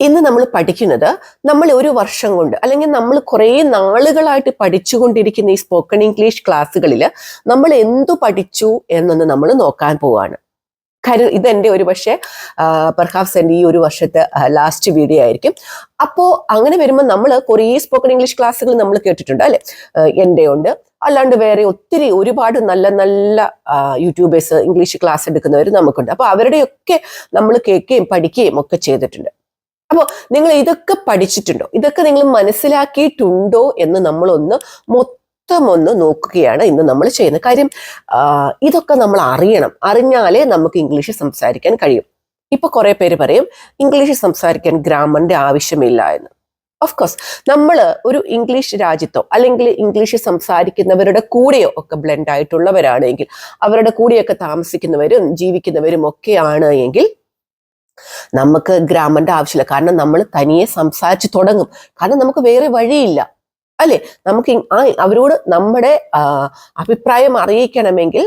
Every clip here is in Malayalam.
ഇന്ന് നമ്മൾ പഠിക്കുന്നത് നമ്മൾ ഒരു വർഷം കൊണ്ട് അല്ലെങ്കിൽ നമ്മൾ കുറേ നാളുകളായിട്ട് പഠിച്ചുകൊണ്ടിരിക്കുന്ന ഈ സ്പോക്കൺ ഇംഗ്ലീഷ് ക്ലാസ്സുകളിൽ നമ്മൾ എന്തു പഠിച്ചു എന്നൊന്ന് നമ്മൾ നോക്കാൻ പോവാണ്. കാര്യം ഇതെന്റെ ഒരു പക്ഷേ പെർഹാപ്സ് എൻ്റെ ഈ ഒരു വർഷത്തെ ലാസ്റ്റ് വീഡിയോ ആയിരിക്കും. അപ്പോൾ അങ്ങനെ വരുമ്പോൾ നമ്മൾ കുറേ സ്പോക്കൺ ഇംഗ്ലീഷ് ക്ലാസ്സുകൾ നമ്മൾ കേട്ടിട്ടുണ്ട് അല്ലെ. എൻ്റെ ഉണ്ട്, അല്ലാണ്ട് വേറെ ഒത്തിരി ഒരുപാട് നല്ല നല്ല യൂട്യൂബേഴ്സ് ഇംഗ്ലീഷ് ക്ലാസ് എടുക്കുന്നവർ നമുക്കുണ്ട്. അപ്പോൾ അവരുടെയൊക്കെ നമ്മൾ കേൾക്കുകയും പഠിക്കുകയും ഒക്കെ ചെയ്തിട്ടുണ്ട്. അപ്പോൾ നിങ്ങൾ ഇതൊക്കെ പഠിച്ചിട്ടുണ്ടോ, ഇതൊക്കെ നിങ്ങൾ മനസ്സിലാക്കിയിട്ടുണ്ടോ എന്ന് നമ്മളൊന്ന് മൊത്തമൊന്ന് നോക്കുകയാണ് ഇന്ന് നമ്മൾ ചെയ്യുന്നത്. കാര്യം ഇതൊക്കെ നമ്മൾ അറിഞ്ഞാലേ നമുക്ക് ഇംഗ്ലീഷ് സംസാരിക്കാൻ കഴിയും. ഇപ്പൊ കുറെ പേര് പറയും ഇംഗ്ലീഷ് സംസാരിക്കാൻ ഗ്രാമറിന്റെ ആവശ്യമില്ല എന്ന്. ഓഫ് കോഴ്സ് നമ്മൾ ഒരു ഇംഗ്ലീഷ് രാജ്യത്തോ അല്ലെങ്കിൽ ഇംഗ്ലീഷ് സംസാരിക്കുന്നവരുടെ കൂടെയോ ഒക്കെ ബ്ലെൻഡ് ആയിട്ടുള്ളവരാണെങ്കിൽ, അവരുടെ കൂടെയൊക്കെ താമസിക്കുന്നവരും ജീവിക്കുന്നവരും ഒക്കെയാണ് എങ്കിൽ നമുക്ക് ഗ്രാമറിന്റെ ആവശ്യമില്ല. കാരണം നമ്മൾ തനിയെ സംസാരിച്ച് തുടങ്ങും. കാരണം നമുക്ക് വേറെ വഴിയില്ല അല്ലെ. നമുക്ക് അവരോട് നമ്മുടെ അഭിപ്രായം അറിയിക്കണമെങ്കിൽ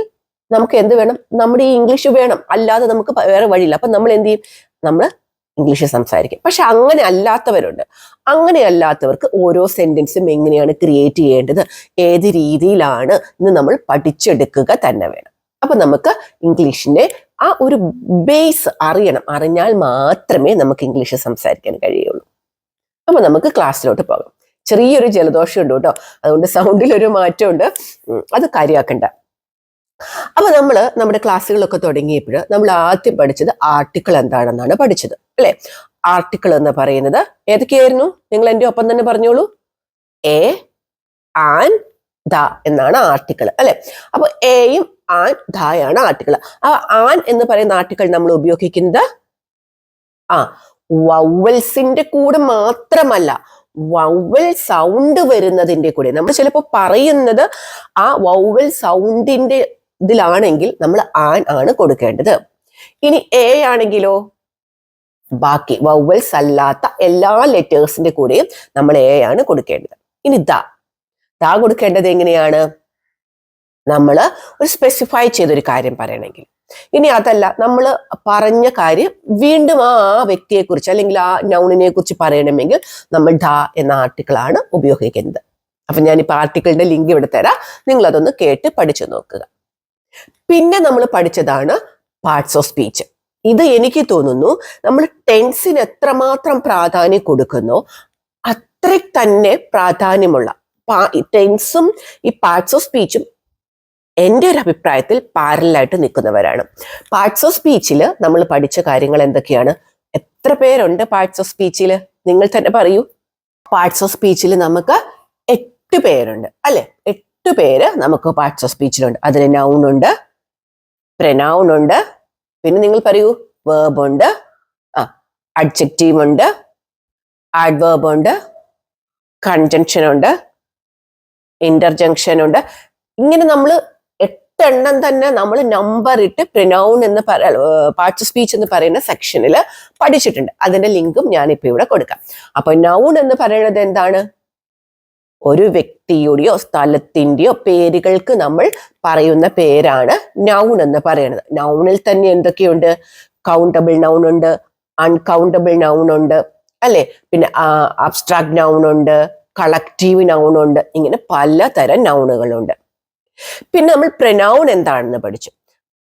നമുക്ക് എന്ത് വേണം? നമ്മുടെ ഈ ഇംഗ്ലീഷ് വേണം, അല്ലാതെ നമുക്ക് വേറെ വഴിയില്ല. അപ്പൊ നമ്മൾ എന്ത് ചെയ്യും? നമ്മൾ ഇംഗ്ലീഷ് സംസാരിക്കും. പക്ഷെ അങ്ങനെ അല്ലാത്തവരുണ്ട്. അങ്ങനെ അല്ലാത്തവർക്ക് ഓരോ സെന്റൻസും എങ്ങനെയാണ് ക്രിയേറ്റ് ചെയ്യേണ്ടത്, ഏത് രീതിയിലാണ് ഇന്ന് നമ്മൾ പഠിച്ചെടുക്കുക തന്നെ വേണം. അപ്പൊ നമുക്ക് ഇംഗ്ലീഷിന്റെ ആ ഒരു ബേസ് അറിഞ്ഞാൽ മാത്രമേ നമുക്ക് ഇംഗ്ലീഷ് സംസാരിക്കാൻ കഴിയുള്ളൂ. അപ്പൊ നമുക്ക് ക്ലാസ്സിലോട്ട് പോകാം. ചെറിയൊരു ജലദോഷം ഉണ്ട് കേട്ടോ, അതുകൊണ്ട് സൗണ്ടിൽ ഒരു മാറ്റമുണ്ട്, അത് കാര്യമാക്കണ്ട. അപ്പൊ നമ്മുടെ ക്ലാസ്സുകളൊക്കെ തുടങ്ങിയപ്പോൾ നമ്മൾ ആദ്യം പഠിച്ചത് ആർട്ടിക്കിൾ എന്താണെന്നാണ് പഠിച്ചത് അല്ലെ. ആർട്ടിക്കിൾ എന്ന് പറയുന്നത് ഏതൊക്കെയായിരുന്നു? നിങ്ങൾ എൻ്റെ ഒപ്പം തന്നെ പറഞ്ഞോളൂ. എ, ആൻ, ദ എന്നാണ് ആർട്ടിക്കിൾ അല്ലെ. അപ്പൊ എയും ആൻ, ധായാണ് ആർട്ടിക്കിൾ. ആ ആൻ എന്ന് പറയുന്ന ആർട്ടിക്കിൾ നമ്മൾ ഉപയോഗിക്കുന്നത് വൗവൽസിന്റെ കൂടെ മാത്രമല്ല, വൗവൽ സൗണ്ട് വരുന്നതിന്റെ കൂടെ. നമ്മൾ ചിലപ്പോൾ പറയുന്നത് ആ വൗവൽ സൗണ്ടിന്റെ ഇതിലാണെങ്കിൽ നമ്മൾ ആൻ ആണ് കൊടുക്കേണ്ടത്. ഇനി എ ആണെങ്കിലോ ബാക്കി വൗവൽസ് അല്ലാത്ത എല്ലാ ലെറ്റേഴ്സിന്റെ കൂടെയും നമ്മൾ എ ആണ് കൊടുക്കേണ്ടത്. ഇനി ദ കൊടുക്കേണ്ടത് എങ്ങനെയാണ്? നമ്മൾ ഒരു സ്പെസിഫൈ ചെയ്തൊരു കാര്യം പറയണമെങ്കിൽ. ഇനി അതല്ല, നമ്മൾ പറഞ്ഞ കാര്യം വീണ്ടും ആ വ്യക്തിയെക്കുറിച്ച് അല്ലെങ്കിൽ ആ നൗണിനെ കുറിച്ച് പറയണമെങ്കിൽ നമ്മൾ ഡ എന്ന ആർട്ടിക്കിൾ ആണ് ഉപയോഗിക്കുന്നത്. അപ്പൊ ഞാനിപ്പോൾ ആർട്ടിക്കിളിന്റെ ലിങ്ക് ഇവിടെ തരാം, നിങ്ങൾ അതൊന്ന് കേട്ട് പഠിച്ചു നോക്കുക. പിന്നെ നമ്മൾ പഠിച്ചതാണ് പാർട്സ് ഓഫ് സ്പീച്ച്. ഇത് എനിക്ക് തോന്നുന്നു നമ്മൾ ടെൻസിന് എത്രമാത്രം പ്രാധാന്യം കൊടുക്കുന്നോ അത്ര തന്നെ പ്രാധാന്യമുള്ള ടെൻസും ഈ പാർട്സ് ഓഫ് സ്പീച്ചും എൻ്റെ ഒരു അഭിപ്രായത്തിൽ പാരലായിട്ട് നിൽക്കുന്നവരാണ്. പാർട്സ് ഓഫ് സ്പീച്ചിൽ നമ്മൾ പഠിച്ച കാര്യങ്ങൾ എന്തൊക്കെയാണ്? എത്ര പേരുണ്ട് പാർട്സ് ഓഫ് സ്പീച്ചിൽ? നിങ്ങൾ തന്നെ പറയൂ. പാർട്സ് ഓഫ് സ്പീച്ചിൽ നമുക്ക് 8 പേരുണ്ട് അല്ലെ. 8 പേര് നമുക്ക് പാർട്സ് ഓഫ് സ്പീച്ചിലുണ്ട്. അതിന് നൗൺ ഉണ്ട്, പ്രനൗൺ ഉണ്ട്, പിന്നെ നിങ്ങൾ പറയൂ വേർബ് ഉണ്ട്, അഡ്ജക്റ്റീവ് ഉണ്ട്, ആഡ്വേർബ് ഉണ്ട്, കൺജങ്ഷൻ ഉണ്ട്, ഇന്റർജങ്ഷൻ ഉണ്ട്. ഇങ്ങനെ നമ്മൾ 8 എണ്ണം തന്നെ നമ്മൾ നമ്പർ ഇട്ട് പ്രനൗൺ എന്ന് പാർട്സ് ഓഫ് സ്പീച്ച് എന്ന് പറയുന്ന സെക്ഷനിൽ പഠിച്ചിട്ടുണ്ട്. അതിന്റെ ലിങ്കും ഞാനിപ്പോ ഇവിടെ കൊടുക്കാം. അപ്പൊ നൗൺ എന്ന് പറയുന്നത് എന്താണ്? ഒരു വ്യക്തിയുടെയോ സ്ഥലത്തിന്റെയോ പേരുകൾക്ക് നമ്മൾ പറയുന്ന പേരാണ് നൗൺ എന്ന് പറയുന്നത്. നൗണിൽ തന്നെ എന്തൊക്കെയുണ്ട്? കൗണ്ടബിൾ നൗൺ ഉണ്ട്, അൺകൗണ്ടബിൾ നൗൺ ഉണ്ട് അല്ലെ. പിന്നെ അബ്സ്ട്രാക്ട് നൗൺ ഉണ്ട്, കളക്റ്റീവ് നൗൺ ഉണ്ട്. ഇങ്ങനെ പലതരം നൗണുകളുണ്ട്. പിന്നെ നമ്മൾ പ്രനൗൺ എന്താണെന്ന് പഠിച്ചു.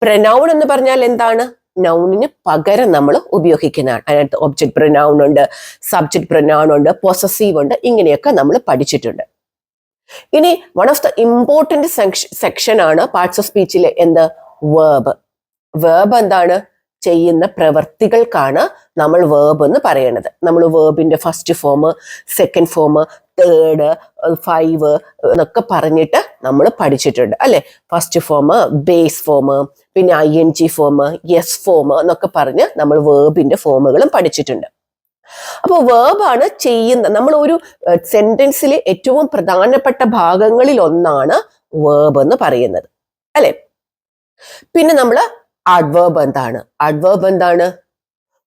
പ്രനൗൺ എന്ന് പറഞ്ഞാൽ എന്താണ്? നൗണിന് പകരം നമ്മൾ ഉപയോഗിക്കുന്നതാണ്. അതിനകത്ത് ഒബ്ജക്ട് പ്രനൗൺ ഉണ്ട്, സബ്ജക്ട് പ്രനൗൺ ഉണ്ട്, പൊസസീവ് ഉണ്ട്. ഇങ്ങനെയൊക്കെ നമ്മൾ പഠിച്ചിട്ടുണ്ട്. ഇനി one of the important section ആണ് പാർട്സ് ഓഫ് സ്പീച്ചിലെ എന്ത്? വേർബ്. വേർബ് എന്താണ്? ചെയ്യുന്ന പ്രവർത്തികൾക്കാണ് നമ്മൾ വേർബ് എന്ന് പറയുന്നത്. നമ്മൾ വേർബിന്റെ first form, second form, third, 5 എന്നൊക്കെ പറഞ്ഞിട്ട് നമ്മൾ പഠിച്ചിട്ടുണ്ട് അല്ലെ. ഫസ്റ്റ് ഫോം, ബേസ് ഫോം, പിന്നെ ING ഫോം, യെസ് ഫോം എന്നൊക്കെ പറഞ്ഞ് നമ്മൾ വേർബിന്റെ ഫോമുകളും പഠിച്ചിട്ടുണ്ട്. അപ്പോൾ വേർബാണ് ചെയ്യുന്ന, നമ്മൾ ഒരു സെന്റൻസിലെ ഏറ്റവും പ്രധാനപ്പെട്ട ഭാഗങ്ങളിൽ ഒന്നാണ് വേർബ് എന്ന് പറയുന്നത് അല്ലെ. പിന്നെ നമ്മൾ അഡ്വേർബ് എന്താണ്?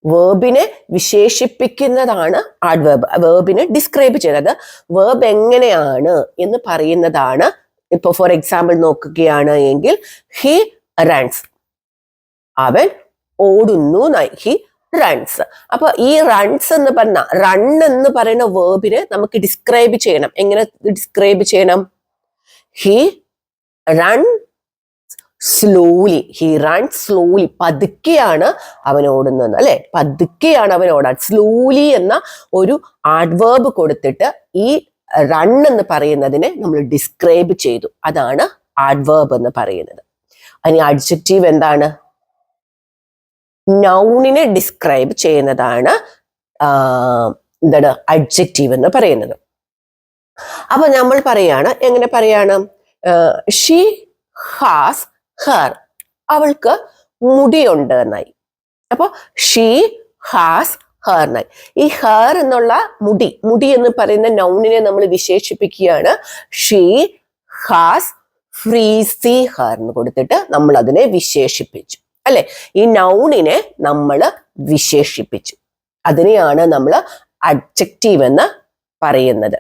വേർബിനെ വിശേഷിപ്പിക്കുന്നതാണ് അഡ്വേർബ്. വേർബിനെ ഡിസ്ക്രൈബ് ചെയ്യുന്നത്, വേർബ് എങ്ങനെയാണ് എന്ന് പറയുന്നതാണ്. ഇപ്പൊ ഫോർ എക്സാമ്പിൾ നോക്കുകയാണ് എങ്കിൽ ഹി റൺസ്, അവൻ ഓടുന്നു. He runs. അപ്പൊ ഈ റൺസ് എന്ന് പറഞ്ഞ റൺ എന്ന് പറയുന്ന വേർബിനെ നമുക്ക് ഡിസ്ക്രൈബ് ചെയ്യണം. എങ്ങനെ ഡിസ്ക്രൈബ് ചെയ്യണം? He run slowly. He run slowly. പതുക്കെയാണ് അവൻ ഓടുന്നത്, അല്ലെ? പതുക്കെയാണ് അവൻ ഓടാൻ. സ്ലോലി എന്ന ഒരു ആഡ്വേർബ് കൊടുത്തിട്ട് ഈ റൺ എന്ന് പറയുന്നതിനെ നമ്മൾ ഡിസ്ക്രൈബ് ചെയ്തു. അതാണ് ആഡ്വേർബ് എന്ന് പറയുന്നത്. ഇനി അഡ്ജക്റ്റീവ് എന്താണ്? നൗണിനെ ഡിസ്ക്രൈബ് ചെയ്യുന്നതാണ് എന്താണ് അഡ്ജക്റ്റീവ് എന്ന് പറയുന്നത്. അപ്പൊ നമ്മൾ പറയാണ്, എങ്ങനെ പറയാണ്? She has hair. അവൾക്ക് മുടിയുണ്ട് എന്നായി. അപ്പൊ ഷീ ഹാസ് ഹെയർ എന്നായി. ഈ ഹെയർ എന്നുള്ള മുടി എന്ന് പറയുന്ന നൗണിനെ നമ്മൾ വിശേഷിപ്പിക്കുകയാണ്. ഷീ ഹാസ് ഫ്രീസി ഹെയർ എന്ന് കൊടുത്തിട്ട് നമ്മൾ അതിനെ വിശേഷിപ്പിച്ചു, അല്ലെ? ഈ നൗണിനെ നമ്മൾ വിശേഷിപ്പിച്ചു. അതിനെയാണ് നമ്മൾ അഡ്ജക്റ്റീവ് എന്ന് പറയുന്നത്.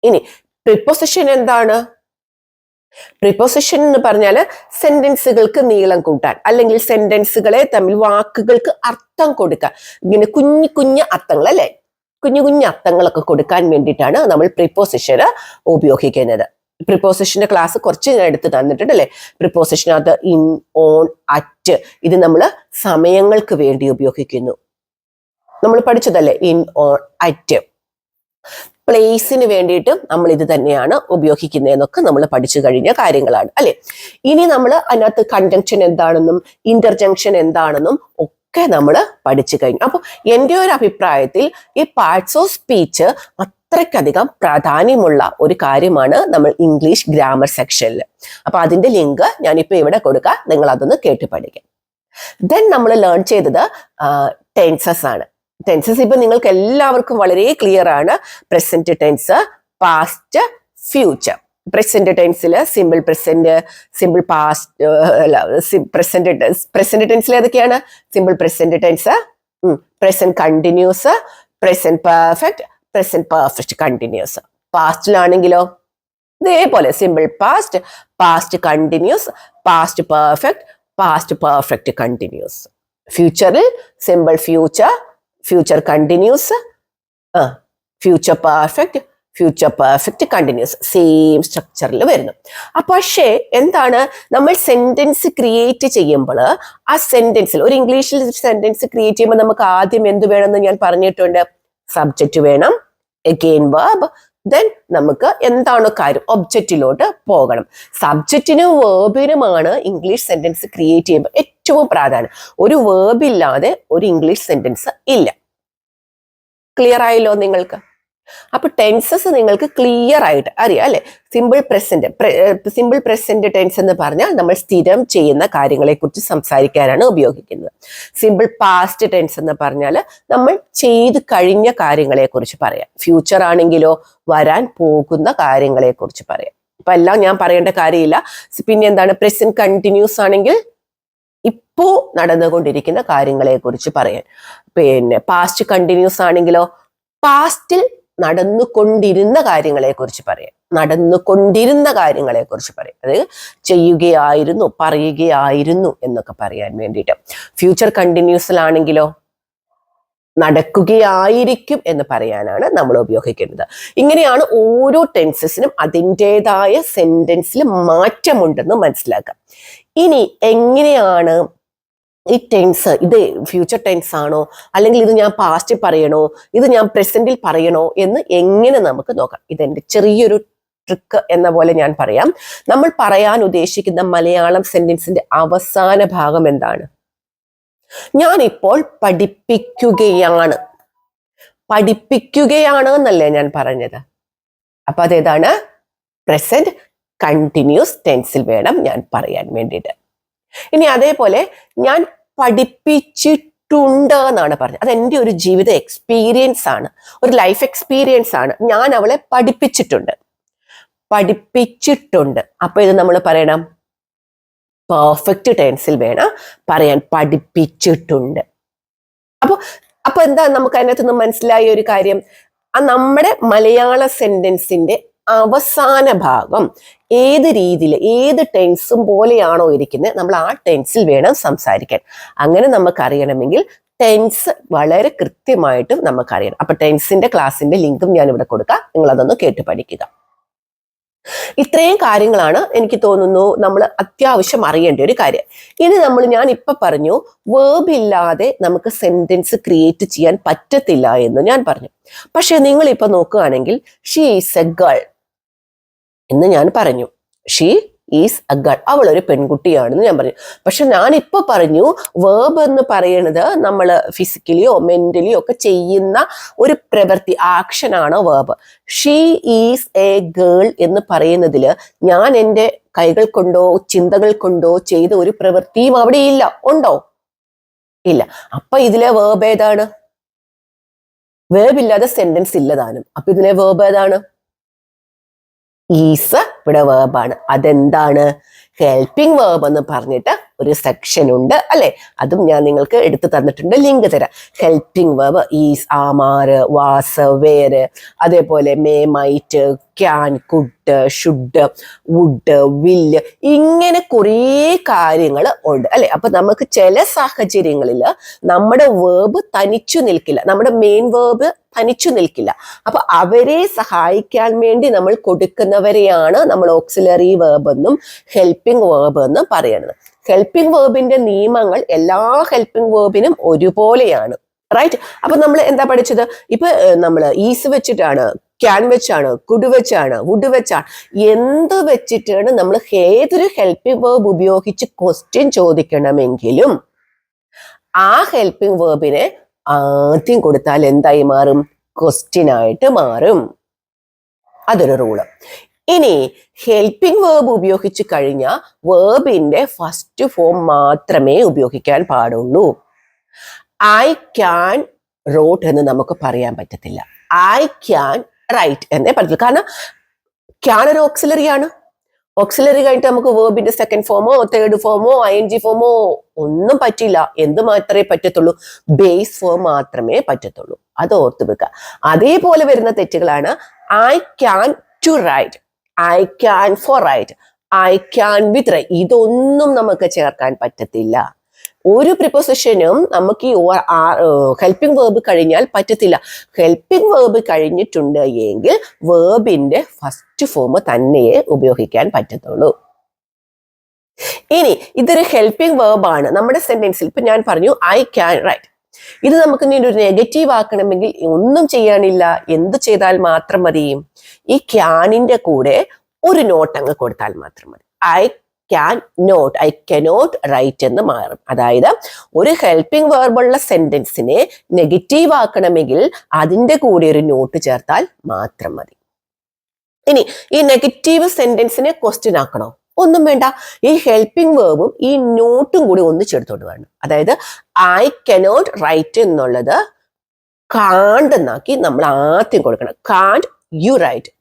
ഇനി പ്രിപ്പോസിഷൻ എന്താണ്? പ്രിപ്പോസിഷൻ എന്ന് പറഞ്ഞാൽ സെന്റൻസുകൾക്ക് നീളം കൂട്ടാൻ, അല്ലെങ്കിൽ സെന്റൻസുകളെ തമ്മിൽ വാക്കുകൾക്ക് അർത്ഥം കൊടുക്കാൻ, ഇങ്ങനെ കുഞ്ഞു കുഞ്ഞു അർത്ഥങ്ങൾ, അല്ലെ? കുഞ്ഞു കുഞ്ഞു അർത്ഥങ്ങളൊക്കെ കൊടുക്കാൻ വേണ്ടിയിട്ടാണ് നമ്മൾ പ്രിപ്പോസിഷൻ ഉപയോഗിക്കുന്നത്. പ്രിപ്പോസിഷന്റെ ക്ലാസ് കുറച്ച് ഞാൻ എടുത്ത് തന്നിട്ടുണ്ട്, അല്ലെ? പ്രിപ്പോസിഷനകത്ത് ഇൻ, ഓൺ, അറ്റ്, ഇത് നമ്മൾ സമയങ്ങൾക്ക് വേണ്ടി ഉപയോഗിക്കുന്നു. നമ്മൾ പഠിച്ചതല്ലേ ഇൻ, ഓൺ, അറ്റ്. പ്ലേസിന് വേണ്ടിയിട്ട് നമ്മൾ ഇത് തന്നെയാണ് ഉപയോഗിക്കുന്നതെന്നൊക്കെ നമ്മൾ പഠിച്ചു കഴിഞ്ഞ കാര്യങ്ങളാണ്, അല്ലെ? ഇനി നമ്മൾ അതിനകത്ത് കൺജങ്ഷൻ എന്താണെന്നും ഇന്റർജങ്ഷൻ എന്താണെന്നും ഒക്കെ നമ്മൾ പഠിച്ചു കഴിഞ്ഞു. അപ്പൊ എൻ്റെ ഒരു അഭിപ്രായത്തിൽ ഈ പാർട്സ് ഓഫ് സ്പീച്ച് അത്രയ്ക്കധികം പ്രാധാന്യമുള്ള ഒരു കാര്യമാണ് നമ്മൾ ഇംഗ്ലീഷ് ഗ്രാമർ സെക്ഷനിൽ. അപ്പൊ അതിന്റെ ലിങ്ക് ഞാനിപ്പോ ഇവിടെ കൊടുക്കാം, നിങ്ങൾ അതൊന്ന് കേട്ട് പഠിക്കാം. ദെൻ നമ്മൾ ലേൺ ചെയ്തത് ടെൻസസ് ആണ്. ടെൻസസ് ഇപ്പൊ നിങ്ങൾക്ക് എല്ലാവർക്കും വളരെ ക്ലിയർ ആണ്. Present tense, past, future. Present ടെൻസിൽ simple present, simple past, present ടെൻസിൽ ഏതൊക്കെയാണ്? Simple present tense, present continuous, present perfect, present perfect continuous. പാസ്റ്റിലാണെങ്കിലോ ഇതേപോലെ simple past, past continuous, past perfect, past perfect continuous. ഫ്യൂച്ചറിൽ simple future, future continuous, future perfect, future perfect continuous. Same സ്ട്രക്ചറിൽ വരുന്നു. പക്ഷേ എന്താണ്, നമ്മൾ സെന്റൻസ് ക്രിയേറ്റ് ചെയ്യുമ്പോൾ ആ സെന്റൻസിൽ, ഒരു ഇംഗ്ലീഷിൽ സെന്റൻസ് ക്രിയേറ്റ് ചെയ്യുമ്പോൾ നമുക്ക് ആദ്യം എന്ത് വേണമെന്ന് ഞാൻ പറഞ്ഞിട്ടുണ്ട്? സബ്ജക്റ്റ് വേണം, അഗെയിൻ വേർബ്, ദെൻ നമുക്ക് എന്താണോ കാര്യം ഒബ്ജക്റ്റിലോട്ട് പോകണം. സബ്ജക്റ്റിനും വേർബിനുമാണ് ഇംഗ്ലീഷ് സെന്റൻസ് ക്രിയേറ്റ് ചെയ്യുമ്പോൾ ഏറ്റവും പ്രാധാന്യം. ഒരു വേർബ് ഇല്ലാതെ ഒരു ഇംഗ്ലീഷ് സെന്റൻസ് ഇല്ല. ക്ലിയർ ആയല്ലോ നിങ്ങൾക്ക്? അപ്പൊ ടെൻസസ് നിങ്ങൾക്ക് ക്ലിയർ ആയിട്ട് അറിയാം, അല്ലെ? സിമ്പിൾ പ്രസന്റ് ടെൻസ് എന്ന് പറഞ്ഞാൽ നമ്മൾ സ്ഥിരം ചെയ്യുന്ന കാര്യങ്ങളെ കുറിച്ച് സംസാരിക്കാനാണ് ഉപയോഗിക്കുന്നത്. സിമ്പിൾ പാസ്റ്റ് ടെൻസ് എന്ന് പറഞ്ഞാൽ നമ്മൾ ചെയ്ത് കഴിഞ്ഞ കാര്യങ്ങളെ കുറിച്ച് പറയാം. ഫ്യൂച്ചർ ആണെങ്കിലോ വരാൻ പോകുന്ന കാര്യങ്ങളെ കുറിച്ച് പറയാം. ഇപ്പൊ എല്ലാം ഞാൻ പറയേണ്ട കാര്യമില്ല. പിന്നെ എന്താണ്? പ്രസന്റ് കണ്ടിന്യൂസ് ആണെങ്കിൽ ഇപ്പോ നടന്നുകൊണ്ടിരിക്കുന്ന കാര്യങ്ങളെ കുറിച്ച് പറയാൻ. പിന്നെ പാസ്റ്റ് കണ്ടിന്യൂസ് ആണെങ്കിലോ പാസ്റ്റിൽ നടന്നുകൊണ്ടിരുന്ന കാര്യങ്ങളെ കുറിച്ച് പറയാം. നടന്നുകൊണ്ടിരുന്ന കാര്യങ്ങളെ കുറിച്ച് പറയാം. അത് ചെയ്യുകയായിരുന്നു, പറയുകയായിരുന്നു എന്നൊക്കെ പറയാൻ വേണ്ടിയിട്ട്. ഫ്യൂച്ചർ കണ്ടിന്യൂസിലാണെങ്കിലോ നടക്കുകയായിരിക്കും എന്ന് പറയാനാണ് നമ്മൾ ഉപയോഗിക്കുന്നത്. ഇങ്ങനെയാണ് ഓരോ ടെൻസസിനും അതിൻ്റെതായ സെന്റൻസിൽ മാറ്റമുണ്ടെന്ന് മനസ്സിലാക്കാം. ഇനി എങ്ങനെയാണ് ഈ ടെൻസ്, ഇത് ഫ്യൂച്ചർ ടെൻസ് ആണോ, അല്ലെങ്കിൽ ഇത് ഞാൻ പാസ്റ്റിൽ പറയണോ, ഇത് ഞാൻ പ്രസന്റിൽ പറയണോ എന്ന് എങ്ങനെ നമുക്ക് നോക്കാം. ഇതെന്റെ ചെറിയൊരു ട്രിക്ക് എന്ന പോലെ ഞാൻ പറയാം. നമ്മൾ പറയാൻ ഉദ്ദേശിക്കുന്ന മലയാളം സെന്റൻസിന്റെ അവസാന ഭാഗം എന്താണ്? ഞാനിപ്പോൾ പഠിപ്പിക്കുകയാണ്. പഠിപ്പിക്കുകയാണ് എന്നല്ലേ ഞാൻ പറഞ്ഞത്. അപ്പൊ അതേതാണ്? പ്രസന്റ് കണ്ടിന്യൂസ് ടെൻസിൽ വേണം ഞാൻ പറയാൻ വേണ്ടിയിട്ട്. ഇനി അതേപോലെ ഞാൻ പഠിപ്പിച്ചിട്ടുണ്ട് എന്നാണ് പറഞ്ഞത്. അത് എൻ്റെ ഒരു ജീവിത എക്സ്പീരിയൻസ് ആണ്, ഒരു ലൈഫ് എക്സ്പീരിയൻസ് ആണ്. ഞാൻ അവളെ പഠിപ്പിച്ചിട്ടുണ്ട്. പഠിപ്പിച്ചിട്ടുണ്ട്. അപ്പൊ ഇത് നമ്മൾ പറയണം പെർഫെക്റ്റ് ടെൻസിൽ വേണം പറയാൻ. പഠിപ്പിച്ചിട്ടുണ്ട്. അപ്പൊ എന്താ നമുക്ക് അതിനകത്ത് നിന്ന് മനസ്സിലായ ഒരു കാര്യം? നമ്മുടെ മലയാള സെന്റൻസിന്റെ അവസാന ഭാഗം ഏത് രീതിയിൽ, ഏത് ടെൻസും പോലെയാണോ ഇരിക്കുന്നത്, നമ്മൾ ആ ടെൻസിൽ വേണം സംസാരിക്കാൻ. അങ്ങനെ നമുക്ക് അറിയണമെങ്കിൽ ടെൻസ് വളരെ കൃത്യമായിട്ടും നമുക്കറിയണം. അപ്പൊ ടെൻസിന്റെ ക്ലാസ്സിന്റെ ലിങ്കും ഞാൻ ഇവിടെ കൊടുക്കാം, നിങ്ങൾ അതൊന്ന് കേട്ട് പഠിക്കുക. ഇത്രയും കാര്യങ്ങളാണ് എനിക്ക് തോന്നുന്നു നമ്മൾ അത്യാവശ്യം അറിയേണ്ട ഒരു കാര്യം. ഇനി ഞാൻ ഇപ്പൊ പറഞ്ഞു വേർബ് ഇല്ലാതെ നമുക്ക് സെന്റൻസ് ക്രിയേറ്റ് ചെയ്യാൻ പറ്റത്തില്ല എന്ന് ഞാൻ പറഞ്ഞു. പക്ഷെ നിങ്ങൾ ഇപ്പൊ നോക്കുകയാണെങ്കിൽ ഷീ ഈസ് എ ഗേൾ എന്ന് ഞാൻ പറഞ്ഞു. ഷീ ഈസ് എ ഗേൾ, അവൾ ഒരു പെൺകുട്ടിയാണെന്ന് ഞാൻ പറഞ്ഞു. പക്ഷെ ഞാനിപ്പോ പറഞ്ഞു വേർബ് എന്ന് പറയുന്നത് നമ്മൾ ഫിസിക്കലിയോ മെന്റലിയോ ഒക്കെ ചെയ്യുന്ന ഒരു പ്രവൃത്തി, ആക്ഷനാണ് verb. She is a girl എന്ന് പറയുന്നതിൽ ഞാൻ എൻ്റെ കൈകൾ കൊണ്ടോ ചിന്തകൾ കൊണ്ടോ ചെയ്ത ഒരു പ്രവൃത്തിയും അവിടെ ഇല്ല. ഉണ്ടോ? ഇല്ല. അപ്പൊ ഇതിലെ വേർബ് ഏതാണ്? വേർബ് ഇല്ലാതെ സെന്റൻസ് ഇല്ലതാനും. അപ്പൊ ഇതിലെ വേർബ് ഏതാണ്? ഈസ് ഇവിടെ വേർബാണ്. അതെന്താണ്? ഹെൽപ്പിംഗ് വേർബ് എന്ന് പറഞ്ഞിട്ട് ഒരു സെക്ഷൻ ഉണ്ട് അല്ലെ, അതും ഞാൻ നിങ്ങൾക്ക് എടുത്തു തന്നിട്ടുണ്ട്, ലിങ്ക് തരാം. Helping verb is, am are, was, were, അതേപോലെ may, might, can, could, should, would, will, ഇങ്ങനെ കുറേ കാര്യങ്ങൾ ഉണ്ട് അല്ലെ. അപ്പൊ നമുക്ക് ചില സാഹചര്യങ്ങളിൽ നമ്മുടെ വേർബ് തനിച്ചു നിൽക്കില്ല, നമ്മുടെ മെയിൻ വേർബ് തനിച്ചു നിൽക്കില്ല. അപ്പൊ അവരെ സഹായിക്കാൻ വേണ്ടി നമ്മൾ കൊടുക്കുന്നവരെയാണ് നമ്മൾ ഓക്സിലറി വേർബ് എന്നും ഹെൽപ്പിംഗ് വേർബ് എന്നും പറയുന്നത്. ഹെൽപ്പിംഗ് വേർബിന്റെ നിയമങ്ങൾ എല്ലാ ഹെൽപ്പിംഗ് വേർബിനും ഒരുപോലെയാണ്, റൈറ്റ്? അപ്പൊ നമ്മൾ എന്താ പഠിച്ചത്? ഇപ്പൊ നമ്മൾ ഈസ് വെച്ചിട്ടാണ്, ക്യാൻ വെച്ചാണ്, കുഡ് വെച്ചാണ്, വുഡ് വെച്ചാണ്, എന്ത് വെച്ചിട്ടാണ് നമ്മൾ ഏതൊരു ഹെൽപ്പിംഗ് വേർബ് ഉപയോഗിച്ച് ക്വസ്റ്റ്യൻ ചോദിക്കണമെങ്കിലും ആ ഹെൽപ്പിംഗ് വേർബിനെ ആദ്യം കൊടുത്താൽ എന്തായി മാറും? ക്വസ്റ്റ്യൻ ആയിട്ട് മാറും. അതൊരു റൂള്. ഇനി ഹെൽപ്പിംഗ് വേർബ് ഉപയോഗിച്ച് കഴിഞ്ഞാൽ വേർബിന്റെ ഫസ്റ്റ് ഫോം മാത്രമേ ഉപയോഗിക്കാൻ പാടുള്ളൂ. ഐ ക്യാൻ റോട്ട് എന്ന് നമുക്ക് പറയാൻ പറ്റത്തില്ല. ഐ ക്യാൻ റൈറ്റ് എന്നേ പറ്റത്തില്ല. കാരണം ക്യാൻ ഒരു ഓക്സിലറി ആണ്. ഓക്സിലറി കഴിഞ്ഞിട്ട് നമുക്ക് വേർബിന്റെ സെക്കൻഡ് ഫോമോ തേർഡ് ഫോമോ ING ഫോമോ ഒന്നും പറ്റില്ല. എന്ത് മാത്രമേ പറ്റത്തുള്ളൂ? ബേസ് ഫോം മാത്രമേ പറ്റത്തുള്ളൂ. അത് ഓർത്ത് വെക്കുക. അതേപോലെ വരുന്ന തെറ്റുകളാണ് I can to write, I can for write, I can with write. ഇതൊന്നും നമുക്ക് ചേർക്കാൻ പറ്റത്തില്ല. ഒരു പ്രിപ്പോസിഷനും നമുക്ക് ഈ ഹെൽപ്പിംഗ് വേർബ് കഴിഞ്ഞാൽ പറ്റത്തില്ല. ഹെൽപ്പിംഗ് വേർബ് കഴിഞ്ഞിട്ടുണ്ട് എങ്കിൽ വേർബിന്റെ ഫസ്റ്റ് ഫോം തന്നെയേ ഉപയോഗിക്കാൻ പറ്റത്തുള്ളൂ. ഇനി ഇതൊരു ഹെൽപ്പിംഗ് വേർബാണ്. നമ്മുടെ സെന്റൻസിൽ ഇപ്പൊ ഞാൻ പറഞ്ഞു ഐ ക്യാൻ റൈറ്റ്. ഇത് നമുക്ക് ഇനി ഒരു നെഗറ്റീവ് ആക്കണമെങ്കിൽ ഒന്നും ചെയ്യാനില്ല. എന്ത് ചെയ്താൽ മാത്രം മതി? ഈ ക്യാനിന്റെ കൂടെ ഒരു നോട്ട് അങ്ങ് കൊടുത്താൽ മാത്രം മതി. I can not, I cannot write എന്ന് മാറും. അതായത് ഒരു ഹെൽപ്പിംഗ് വേർബുള്ള സെന്റൻസിനെ നെഗറ്റീവ് ആക്കണമെങ്കിൽ അതിന്റെ കൂടെ ഒരു നോട്ട് ചേർത്താൽ മാത്രം മതി. ഇനി ഈ നെഗറ്റീവ് സെന്റൻസിനെ ക്വസ്റ്റ്യൻ ആക്കണോ? ഒന്നും വേണ്ട. ഈ ഹെൽപ്പിംഗ് വേർബും ഈ നോട്ടും കൂടി ഒന്ന് ചേർത്തോണ്ട് വേണം. അതായത് ഐ കനോട്ട് റൈറ്റ് എന്നുള്ളത് കാണ്ട് എന്നാക്കി നമ്മൾ ആദ്യം കൊടുക്കണം. കാണ്ട് യു റൈറ്റ്,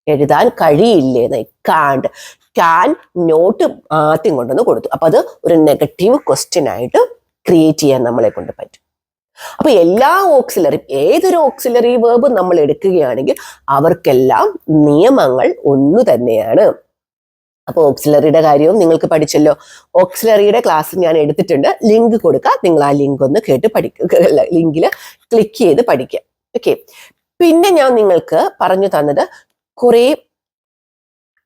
എഴുതാൻ കഴിയില്ലേ? കാണ്ട്. ക്യാൻ നോട്ട് ആദ്യം കൊണ്ടുവന്ന് കൊടുത്തു. അപ്പൊ അത് ഒരു നെഗറ്റീവ് ക്വസ്റ്റ്യൻ ആയിട്ട് ക്രിയേറ്റ് ചെയ്യാൻ നമ്മളെ കൊണ്ട് പറ്റും. അപ്പൊ എല്ലാ ഓക്സിലറി, ഏതൊരു ഓക്സിലറി വേർബ് നമ്മൾ എടുക്കുകയാണെങ്കിൽ അവർക്കെല്ലാം നിയമങ്ങൾ ഒന്നു തന്നെയാണ്. അപ്പൊ ഓക്സിലറിയുടെ കാര്യവും നിങ്ങൾക്ക് പഠിച്ചല്ലോ. ഓക്സിലറിയുടെ ക്ലാസ് ഞാൻ എടുത്തിട്ടുണ്ട്, ലിങ്ക് കൊടുക്കാം. നിങ്ങൾ ആ ലിങ്ക് ഒന്ന് കേട്ട് പഠിക്കുക, ലിങ്കിൽ ക്ലിക്ക് ചെയ്ത് പഠിക്കുക. ഓക്കെ. പിന്നെ ഞാൻ നിങ്ങൾക്ക് പറഞ്ഞു തന്നത് കുറെ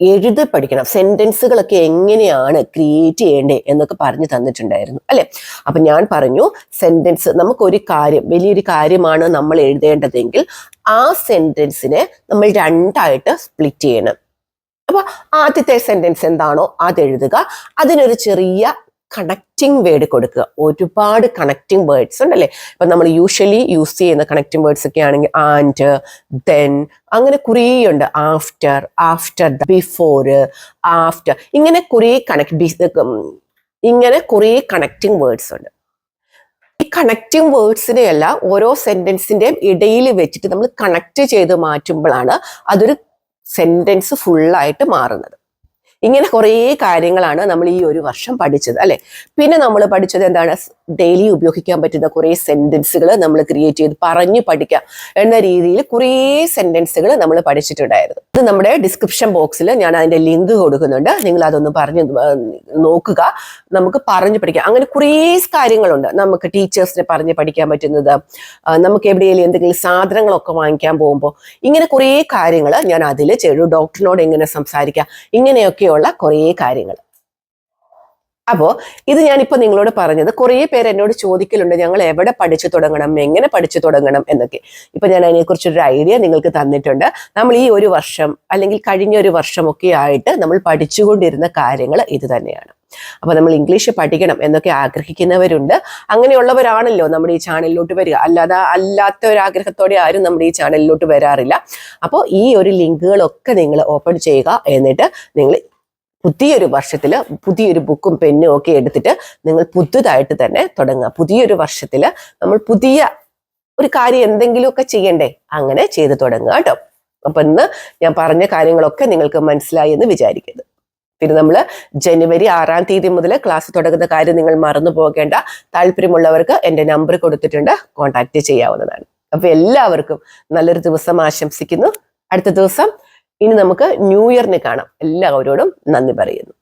എഴുതി പഠിക്കണം, സെന്റൻസുകളൊക്കെ എങ്ങനെയാണ് ക്രിയേറ്റ് ചെയ്യേണ്ടത് എന്നൊക്കെ പറഞ്ഞു തന്നിട്ടുണ്ടായിരുന്നു അല്ലെ. അപ്പൊ ഞാൻ പറഞ്ഞു സെന്റൻസ് നമുക്കൊരു കാര്യം, വലിയൊരു കാര്യമാണ് നമ്മൾ എഴുതേണ്ടതെങ്കിൽ ആ സെന്റൻസിനെ നമ്മൾ രണ്ടായിട്ട് സ്പ്ലിറ്റ് ചെയ്യണം. അപ്പൊ ആദ്യത്തെ സെന്റൻസ് എന്താണോ അത് എഴുതുക, അതിനൊരു ചെറിയ കണക്റ്റിംഗ് വേർഡ് കൊടുക്കുക. ഒരുപാട് കണക്റ്റിംഗ് വേർഡ്സ് ഉണ്ടല്ലേ. ഇപ്പൊ നമ്മൾ യൂഷ്വലി യൂസ് ചെയ്യുന്ന കണക്റ്റിംഗ് വേർഡ്സ് ഒക്കെ ആണെങ്കിൽ ആൻഡ്, ദെൻ, അങ്ങനെ കുറേ ഉണ്ട്. ആഫ്റ്റർ, ആഫ്റ്റർ, ബിഫോർ, ആഫ്റ്റർ, ഇങ്ങനെ കുറേ കണക്റ്റിംഗ് വേർഡ്സ് ഉണ്ട്. ഈ കണക്റ്റിംഗ് വേർഡ്സിനെ എല്ലാം ഓരോ സെന്റൻസിന്റെയും ഇടയിൽ വെച്ചിട്ട് നമ്മൾ കണക്ട് ചെയ്ത് മാറ്റുമ്പോഴാണ് അതൊരു സെന്റൻസ് ഫുള്ളായിട്ട് മാറുന്നത്. ഇങ്ങനെ കുറേ കാര്യങ്ങളാണ് നമ്മൾ ഈ ഒരു വർഷം പഠിച്ചത് അല്ലെ. പിന്നെ നമ്മൾ പഠിച്ചത് എന്താണ്? ഡെയിലി ഉപയോഗിക്കാൻ പറ്റുന്ന കുറേ സെന്റൻസുകൾ നമ്മൾ ക്രിയേറ്റ് ചെയ്ത് പറഞ്ഞു പഠിക്കാം എന്ന രീതിയിൽ കുറേ സെന്റൻസുകൾ നമ്മൾ പഠിച്ചിട്ടുണ്ടായിരുന്നു. ഇത് നമ്മുടെ ഡിസ്ക്രിപ്ഷൻ ബോക്സിൽ ഞാൻ അതിന്റെ ലിങ്ക് കൊടുക്കുന്നുണ്ട്. നിങ്ങൾ അതൊന്ന് പറഞ്ഞു നോക്കുക. നമുക്ക് പറഞ്ഞു പഠിക്കാം. അങ്ങനെ കുറേ കാര്യങ്ങളുണ്ട്. നമുക്ക് ടീച്ചേഴ്സിനെ പറഞ്ഞ് പഠിക്കാൻ പറ്റുന്നത്, നമുക്ക് എവിടെയെങ്കിലും എന്തെങ്കിലും സാധനങ്ങളൊക്കെ വാങ്ങിക്കാൻ പോകുമ്പോൾ ഇങ്ങനെ കുറേ കാര്യങ്ങൾ ഞാൻ അതിൽ ചെയ്തു. ഡോക്ടറിനോട് എങ്ങനെ സംസാരിക്കാം, ഇങ്ങനെയൊക്കെയുള്ള കുറേ കാര്യങ്ങൾ. അപ്പോൾ ഇത് ഞാനിപ്പോൾ നിങ്ങളോട് പറഞ്ഞത്, കുറേ പേര് എന്നോട് ചോദിക്കലുണ്ട് ഞങ്ങൾ എവിടെ പഠിച്ചു തുടങ്ങണം, എങ്ങനെ പഠിച്ചു തുടങ്ങണം എന്നൊക്കെ. ഇപ്പൊ ഞാൻ അതിനെക്കുറിച്ചൊരു ഐഡിയ നിങ്ങൾക്ക് തന്നിട്ടുണ്ട്. നമ്മൾ ഈ ഒരു വർഷം അല്ലെങ്കിൽ കഴിഞ്ഞ ഒരു വർഷമൊക്കെ ആയിട്ട് നമ്മൾ പഠിച്ചുകൊണ്ടിരുന്ന കാര്യങ്ങൾ ഇത് തന്നെയാണ്. അപ്പൊ നമ്മൾ ഇംഗ്ലീഷ് പഠിക്കണം എന്നൊക്കെ ആഗ്രഹിക്കുന്നവരുണ്ട്. അങ്ങനെയുള്ളവരാണല്ലോ നമ്മുടെ ഈ ചാനലിലോട്ട് വരിക. അല്ലാത്ത ഒരു ആഗ്രഹത്തോടെ ആരും നമ്മുടെ ഈ ചാനലിലോട്ട് വരാറില്ല. അപ്പോൾ ഈ ഒരു ലിങ്കുകളൊക്കെ നിങ്ങൾ ഓപ്പൺ ചെയ്യുക. എന്നിട്ട് നിങ്ങൾ പുതിയൊരു വർഷത്തിൽ പുതിയൊരു ബുക്കും പെന്നും ഒക്കെ എടുത്തിട്ട് നിങ്ങൾ പുതുതായിട്ട് തന്നെ തുടങ്ങുക. പുതിയൊരു വർഷത്തിൽ നമ്മൾ പുതിയ ഒരു കാര്യം എന്തെങ്കിലുമൊക്കെ ചെയ്യണ്ടേ, അങ്ങനെ ചെയ്ത് തുടങ്ങുക കേട്ടോ. അപ്പൊ ഇന്ന് ഞാൻ പറഞ്ഞ കാര്യങ്ങളൊക്കെ നിങ്ങൾക്ക് മനസ്സിലായി എന്ന് വിചാരിക്കുന്നത്. പിന്നെ നമ്മൾ ജനുവരി 6-ാം തീയതി മുതൽ ക്ലാസ് തുടങ്ങുന്ന കാര്യം നിങ്ങൾ മറന്നു പോകേണ്ട. താല്പര്യമുള്ളവർക്ക് എൻ്റെ നമ്പർ കൊടുത്തിട്ടുണ്ട്, കോൺടാക്ട് ചെയ്യാവുന്നതാണ്. അപ്പൊ എല്ലാവർക്കും നല്ലൊരു ദിവസം ആശംസിക്കുന്നു. അടുത്ത ദിവസം ഇനി നമുക്ക് ന്യൂ ഇയറിന് കാണാം. എല്ലാവരോടും നന്ദി പറയുന്നു.